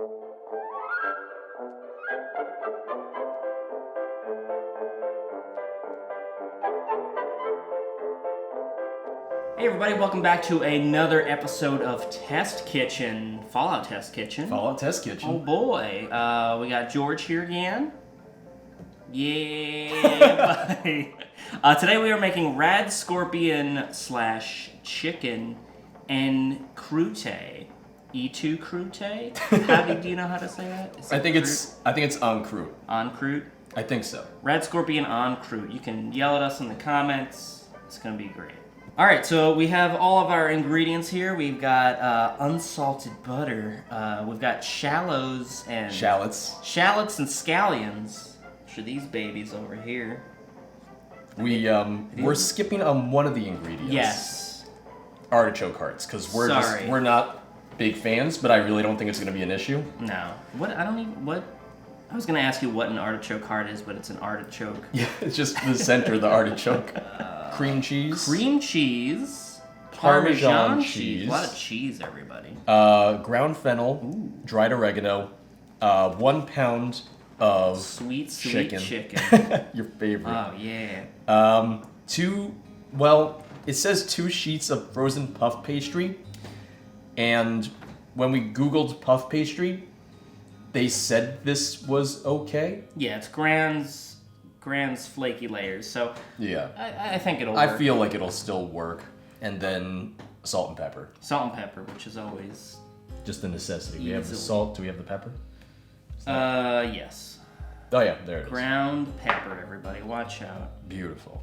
Hey everybody, welcome back to another episode of Test Kitchen, Fallout Test Kitchen. Fallout Test Kitchen. Oh boy, we got George here again. Yeah, buddy. Today we are making Radscorpion / chicken and Croute. E2 Croute? Do you know how to say that? I think it's on Croute. On Croute? I think so. Radscorpion on Croute. You can yell at us in the comments. It's gonna be great. All right, so we have all of our ingredients here. We've got unsalted butter. We've got shallots and shallots and scallions. Which are these babies over here? We're skipping on one of the ingredients. Yes. Artichoke hearts, because we're not big fans, but I really don't think it's going to be an issue. No. I was going to ask you what an artichoke heart is, but it's an artichoke. Yeah, it's just the center of the artichoke. Cream cheese. Cream cheese. Parmesan cheese. A lot of cheese, everybody. Ground fennel. Ooh. Dried oregano. 1 pound of sweet chicken. Your favorite. Oh, yeah. It says 2 sheets of frozen puff pastry. And when we Googled puff pastry, they said this was okay. Yeah, it's Grand's flaky layers, so yeah, I think it'll work. I feel like it'll still work. And then salt and pepper. Salt and pepper, which is always just a necessity. We have the salt. Do we have the pepper? Yes. Oh yeah, there it is. Ground pepper, everybody. Watch out. Beautiful.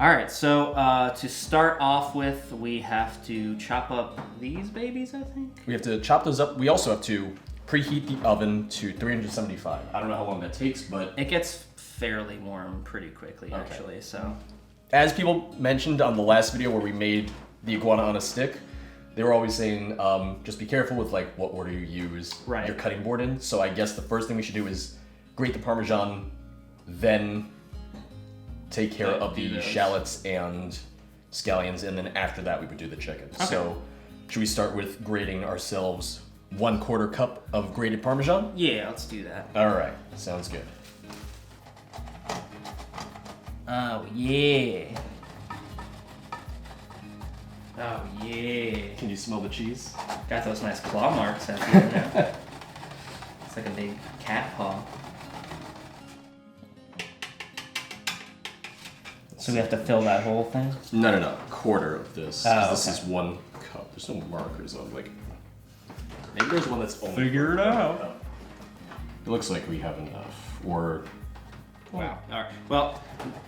All right, so to start off with, we have to chop up these babies, I think. We have to chop those up. We also have to preheat the oven to 375. I don't know how long that takes, but it gets fairly warm pretty quickly, actually. So, as people mentioned on the last video where we made the iguana on a stick, they were always saying just be careful with like what order you use your cutting board in. So I guess the first thing we should do is grate the Parmesan, then take care of the shallots and scallions, and then after that we would do the chicken. Okay. So should we start with grating ourselves 1/4 cup of grated Parmesan? Yeah, let's do that. All right, sounds good. Oh yeah. Oh yeah. Can you smell the cheese? Got those nice claw marks out here. It's like a big cat paw. So we have to fill that whole thing? No. 1/4 of this. Oh, this is 1 cup. There's no markers on like. Maybe there's one that's only. Figure it out. It looks like we have enough. Or. Wow. All right. Well,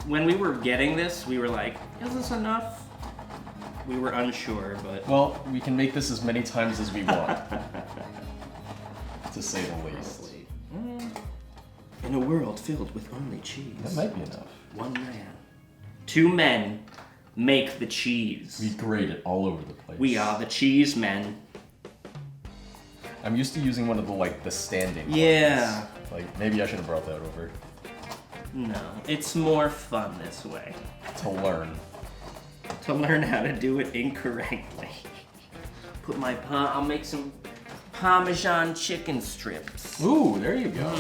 when we were getting this, we were like, "Is this enough?" We were unsure, but. Well, we can make this as many times as we want. To say the least. In a world filled with only cheese. That might be enough. 1 man. 2 men make the cheese. We grate it all over the place. We are the cheese men. I'm used to using one of the standing ones. Yeah. Like, maybe I should have brought that over. No, it's more fun this way. To learn. To learn how to do it incorrectly. I'll make some Parmesan chicken strips. Ooh, there you go.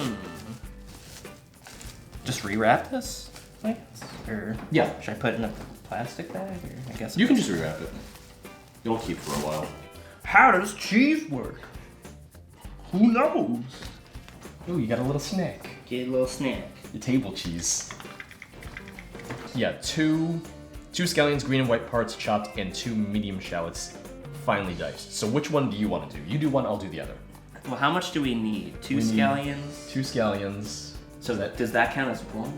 Just rewrap this, I guess? Or yeah. Should I put it in a plastic bag? Or I guess you can just rewrap it. It'll keep for a while. How does cheese work? Who knows? Ooh, you got a little snack. Get a little snack. Your table cheese. Yeah, two scallions, green and white parts chopped, and 2 medium shallots finely diced. So which one do you want to do? You do one, I'll do the other. Well, how much do we need? 2 scallions? 2 scallions. So does that count as 1?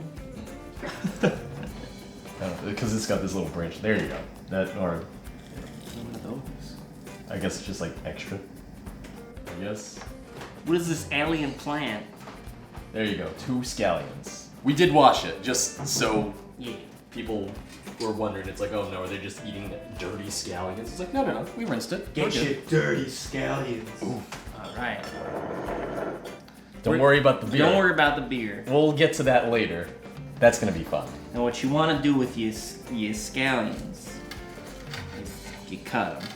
Because it's got this little branch. There you go. One of those. I guess it's just like extra. Yes. What is this alien plant? There you go. 2 scallions. We did wash it, just so people were wondering. It's like, oh no, are they just eating dirty scallions? It's like, no. We rinsed it. Get your dirty scallions. Ooh. All right. Don't worry about the beer. Don't worry about the beer. We'll get to that later. That's gonna be fun. And what you want to do with your scallions is you cut them.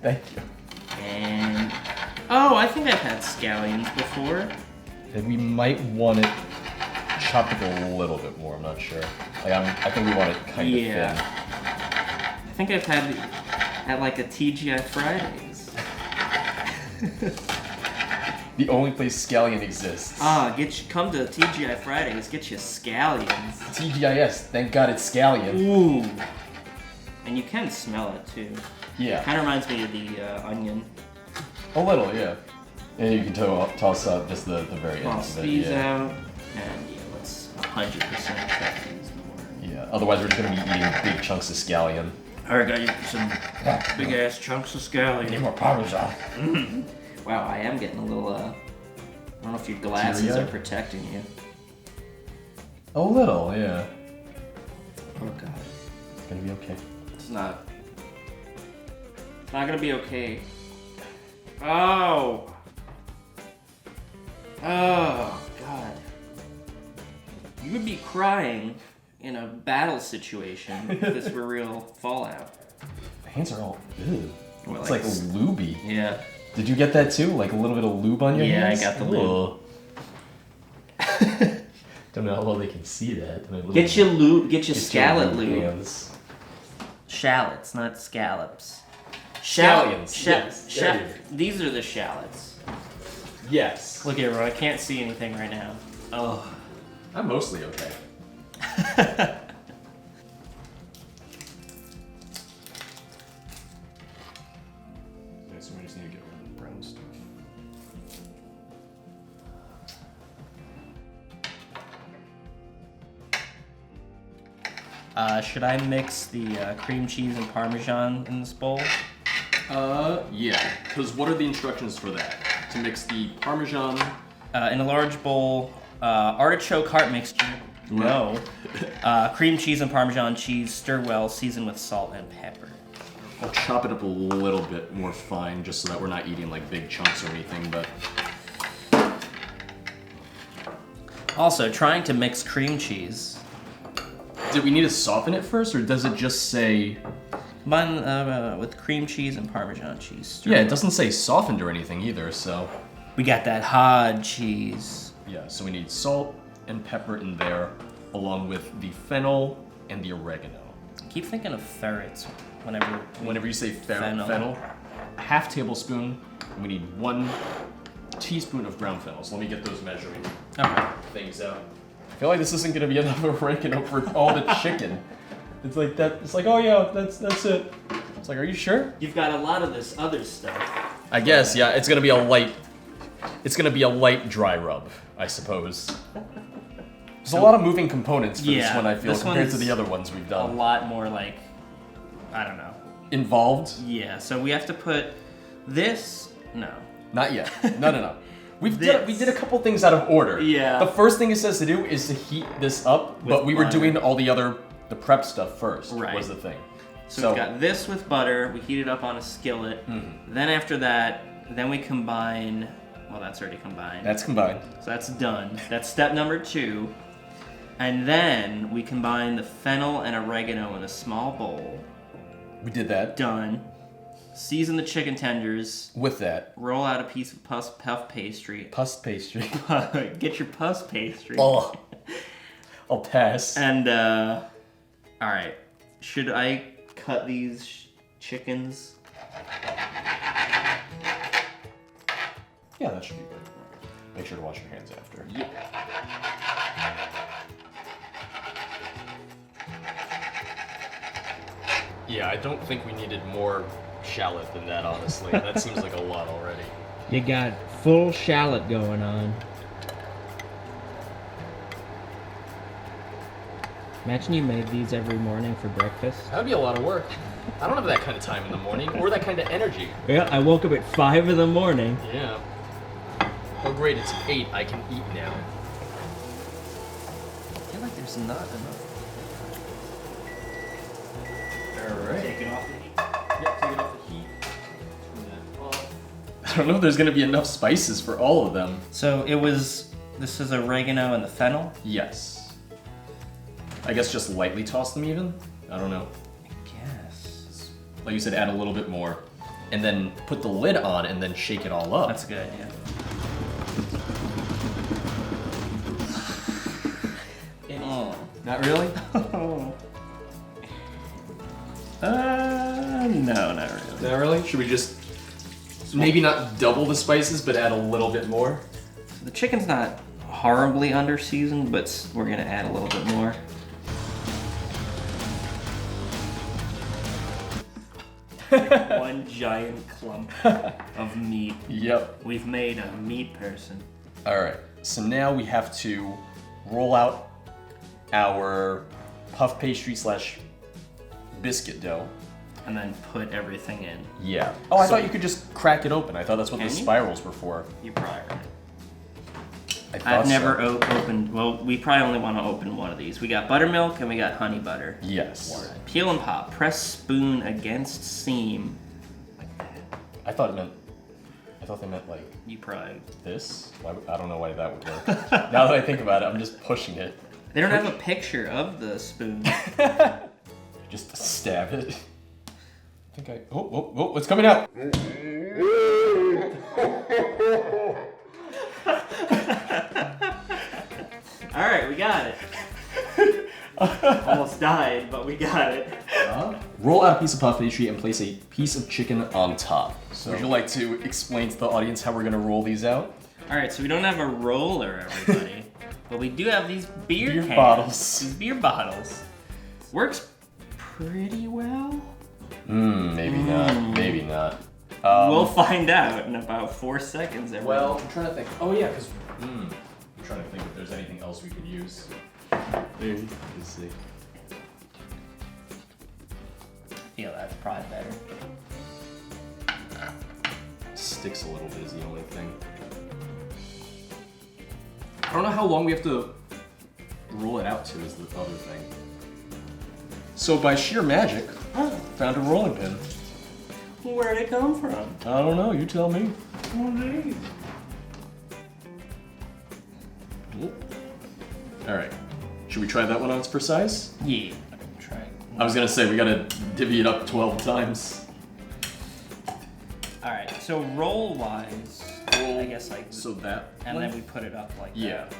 Thank you. And Oh, I think I've had scallions before. And we might want it chopped up a little bit more. I'm not sure. Like I think we want it kind of thin. I think I've had it at like a TGI Fridays. The only place scallion exists. Come to TGI Fridays, get you scallions. TGIS, thank God it's scallion. Ooh. And you can smell it too. Yeah. Kind of reminds me of the onion. A little, yeah. And you can toss out just the very ends Toss of it. these Yeah. out, and let's 100% cut these more. Yeah. Otherwise, we're just gonna be eating big chunks of scallion. Alright, got you some big ass chunks of scallion. Need more Parmesan. Wow, I am getting a little. I don't know if your glasses Teary-eyed? are protecting you. A little, yeah. Oh god. It's gonna be okay. It's not. It's not gonna be okay. Oh! Oh, God. You would be crying in a battle situation if this were real Fallout. My hands are all ew. Well, It's like lubey. Yeah. Did you get that too? Like a little bit of lube on your hands? Yeah, I got the lube. Don't know how well they can see that. Get your lube, get your scallop lube. Hands. Shallots, not scallops. Scallions, yes. These are the shallots. Yes. Look at everyone, I can't see anything right now. Oh. I'm mostly okay. So we just need to get rid of the brown stuff. Should I mix the cream cheese and Parmesan in this bowl? Yeah. Because what are the instructions for that? To mix the Parmesan. In a large bowl, artichoke heart mixture. No. Cream cheese and Parmesan cheese, stir well, season with salt and pepper. I'll chop it up a little bit more fine, just so that we're not eating like big chunks or anything. But also, trying to mix cream cheese. do we need to soften it first, or does it just say? Combine with cream cheese and Parmesan cheese. Stir Yeah, well. it doesn't say softened or anything either. So We got that hard cheese. yeah, so we need salt and pepper in there, along with the fennel and the oregano. I keep thinking of ferrets Whenever you say Fennel. fennel, a half tablespoon, and we need 1 teaspoon of ground fennel. So let me get those measuring Okay. things out. I feel like this isn't gonna be enough oregano for all the chicken. It's like that. It's like, oh yeah, that's it. It's like, are you sure? You've got a lot of this other stuff. I guess, yeah. It's gonna be a light dry rub, I suppose. There's a lot of moving components for this one, I feel, compared to the other ones we've A done. lot more like, I don't know. Involved? Yeah, so we have to put this, no. Not yet. No. We This. did a couple things out of order. Yeah. The first thing it says to do is to heat this up, but we were butter. doing all the prep stuff first. Right. Was the thing. So we've got this with butter, we heat it up on a skillet. Then after that, then we combine, well that's already combined. That's combined. So that's done. That's step number 2. And then we combine the fennel and oregano in a small bowl. We did that. Done. Season the chicken tenders. With that. Roll out a piece of puff pastry. Puss pastry. Get your puss pastry. Oh. I'll pass. And, alright. Should I cut these chickens? Yeah, that should be good. Make sure to wash your hands after. Yeah. Yeah, I don't think we needed more shallot than that, honestly. That seems like a lot already. You got full shallot going on. Imagine you made these every morning for breakfast. That'd be a lot of work. I don't have that kind of time in the morning, or that kind of energy. Yeah, I woke up at 5 in the morning. Yeah. Oh great, it's 8, I can eat now. I feel like there's not enough. Alright. Take it off the heat. Yep, take it off the heat. Turn that off. I don't know if there's gonna be enough spices for all of them. So this is oregano and the fennel? Yes. I guess just lightly toss them even? I don't know. I guess. Like you said, add a little bit more. and then put the lid on and then shake it all up. That's a good idea. Oh, not really? No, not really. Not really? Should we just maybe not double the spices, but add a little bit more? The chicken's not horribly under-seasoned, but we're gonna add a little bit more. One giant clump of meat. Yep. We've made a meat person. All right, so now we have to roll out our puff pastry / biscuit dough. And then put everything in. Yeah. Oh, I thought you could just crack it open. I thought that's what the spirals were for. You're probably right. I've never opened, well, we probably only want to open one of these. We got buttermilk and we got honey butter. Yes. Peel and pop. Press spoon against seam. I thought they meant like You probably. this. I don't know why that would work. Now that I think about it, I'm just pushing it. They don't have a picture of the spoon. Just stab it. I think oh, it's coming out. All right, we got it. Almost died, but we got it. Roll out a piece of puff pastry and place a piece of chicken on top. So would you like to explain to the audience how we're gonna roll these out? All right, so we don't have a roller, everybody, but we do have these beer cans. Bottles. These beer bottles. Works pretty well. Maybe not. Maybe not. We'll find out in about 4 seconds. Everyone. Well, I'm trying to think. Oh yeah, because I'm trying to think if there's anything else we could use. Maybe. Let's see. Yeah, that's probably better. Sticks a little bit is the only thing. I don't know how long we have to roll it out to is the other thing. So by sheer magic, found a rolling pin. Where'd it come from? I don't know, you tell me. Alright. Should we try that one on its precise? Yeah, try it. I was gonna say, we gotta divvy it up 12 times. Alright, so roll-wise, I guess like... So that And one? then we put it up like Yeah. that.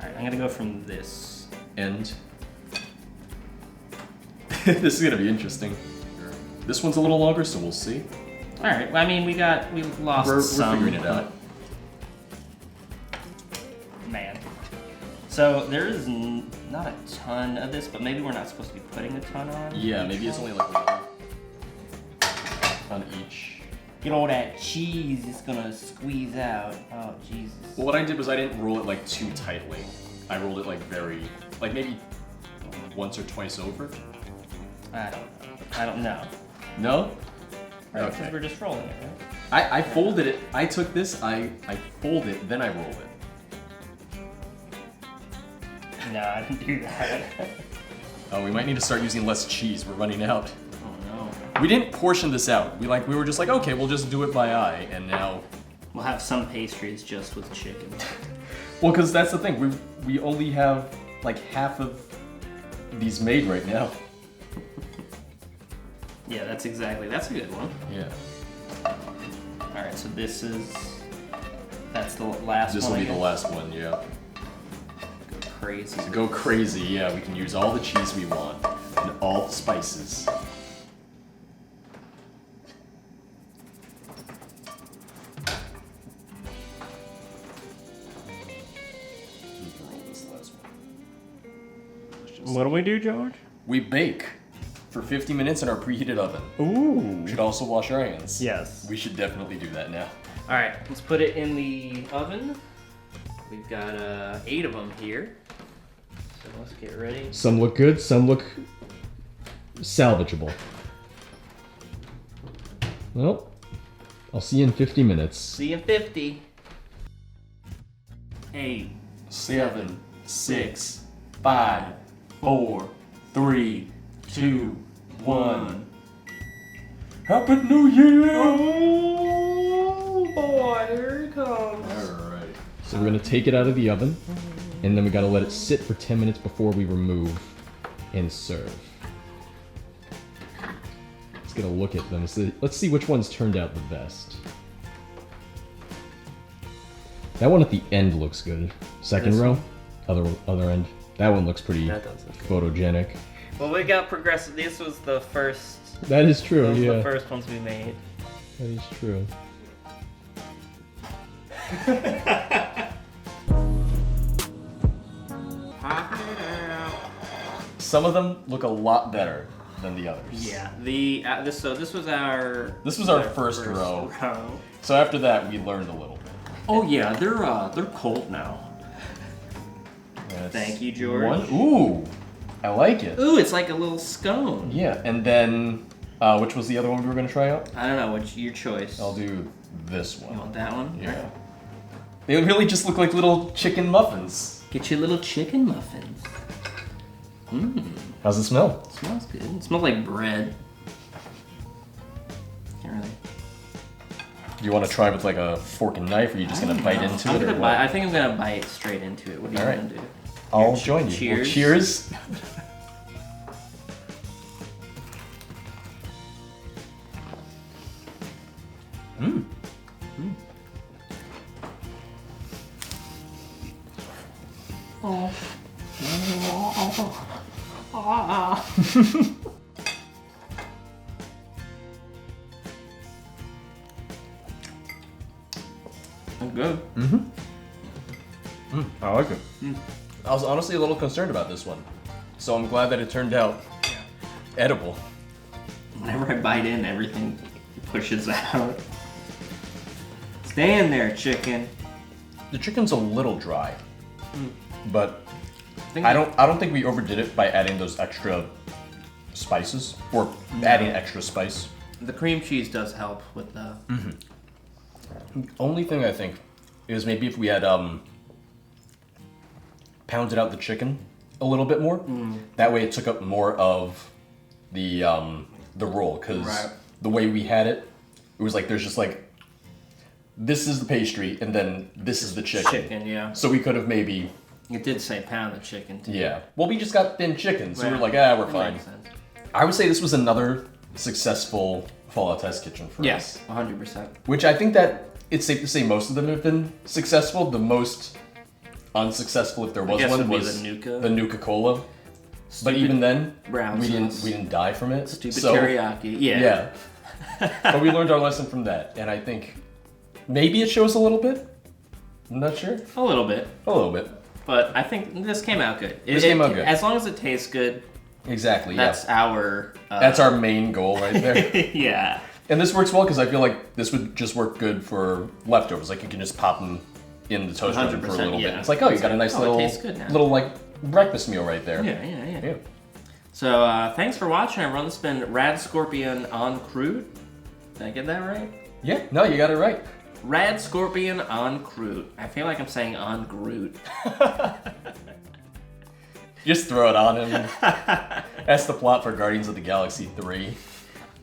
Alright, I'm gonna go from this. And... this is gonna be interesting. This one's a little longer, so we'll see. Alright, well, I mean, we lost We're some. figuring it out. Man. So there's not a ton of this, but maybe we're not supposed to be putting a ton on. Yeah, maybe it's only like one on each. Get all that cheese, it's gonna squeeze out. Oh, Jesus. Well, what I did was I didn't roll it like too tightly. I rolled it like like maybe once or twice over. I don't know. No? Right, Okay. because we're just rolling it, right? I folded it. I took this, I fold it, then I roll it. No, I didn't do that. Oh, we might need to start using less cheese. We're running out. Oh no. We didn't portion this out. We were just like, okay, we'll just do it by eye, and now. We'll have some pastries just with chicken. Well, because that's the thing. We only have like half of these made right now. Yeah, that's a good one. Yeah. Alright, so that's the last one. This will I be the guess. last one, yeah. Go crazy. To go crazy, yeah, we can use all the cheese we want and all the spices. What do we do, George? We bake for 50 minutes in our preheated oven. Ooh. We should also wash our hands. Yes. We should definitely do that now. Alright, let's put it in the oven. We've got 8 of them here. So let's get ready. Some look good, some look salvageable. Well, I'll see you in 50 minutes. See you in 50. 8, 7, 6, 5, 4, 3, 2, 1. Happy New Year! Oh boy, here it comes. Alright. So we're gonna take it out of the oven, and then we gotta let it sit for 10 minutes before we remove and serve. get a look at them. So let's see which ones turned out the best. That one at the end looks good. Second row, other end. That one looks pretty photogenic. Well, we got progressive. This was the first. That is true. Those yeah. were the first ones we made. That is true. Some of them look a lot better than the others. Yeah. This was our first row. So after that, we learned a little bit. Oh yeah, they're cold now. Thank you, George. Ooh, I like it. Ooh, it's like a little scone. Yeah, and then which was the other one we were gonna try out? I don't know. What's your choice? I'll do this one. You want that one? Yeah. They really just look like little chicken muffins. Get your little chicken muffins. Mmm. How's it smell? It smells good. It smells like bread. Can't really. You want to try with like a fork and knife, or are you just gonna bite into it? I think I'm gonna bite straight into it. What are you gonna do? I'll join you. Cheers. Well, cheers. Mmm. Oh. Good. I like it. I was honestly a little concerned about this one, so I'm glad that it turned out edible. Whenever I bite in, everything pushes out. Stay in there, chicken. The chicken's a little dry, but I don't think we overdid it by adding those extra spices or adding extra spice. The cream cheese does help with the. The only thing I think is maybe if we had pounded out the chicken a little bit more. That way it took up more of the roll, because the way we had it, it was like there's just like this is the pastry and then this is the chicken. Chicken, yeah. So we could have maybe. It did say pound the chicken too. Yeah. Well, we just got thin chicken, so we're like, we're fine. I would say this was another successful Fallout test kitchen for us. Yes, 100%. Which I think that it's safe to say most of them have been successful. The most unsuccessful, if there was one, was the Nuka-Cola. But even then, we didn't die from it. Stupid teriyaki. Yeah. But we learned our lesson from that, and I think maybe it shows a little bit. I'm not sure. A little bit. But I think this came out good. This came out good. As long as it tastes good. Exactly. That's our. That's our main goal right there. Yeah. And this works well because I feel like this would just work good for leftovers. Like you can just pop them in the toaster oven for a little bit. It's like, you got a nice little like breakfast meal right there. Yeah. So thanks for watching, everyone. This has been Radscorpion on Croute. Did I get that right? Yeah. No, you got it right. Radscorpion on Croute. I feel like I'm saying on Groot. Just throw it on him. That's the plot for Guardians of the Galaxy 3.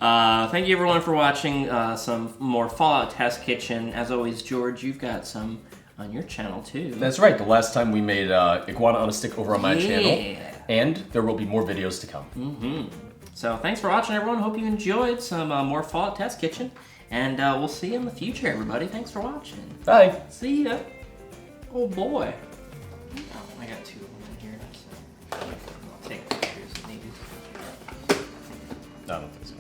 Thank you everyone for watching some more Fallout Test Kitchen. As always, George, you've got some on your channel too. That's right. The last time we made Iguana on a Stick over on my channel. And there will be more videos to come. So thanks for watching, everyone. Hope you enjoyed some more Fallout Test Kitchen. And we'll see you in the future, everybody. Thanks for watching. Bye. See ya. Oh boy. Oh, I got two of them in here. So I'll take pictures if needed. No, I don't think so.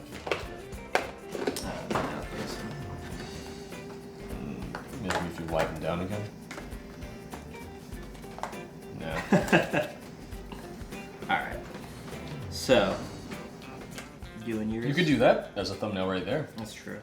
Maybe if you wipe them down again. No. Alright. So, you and yours? You could do that as a thumbnail right there. That's true.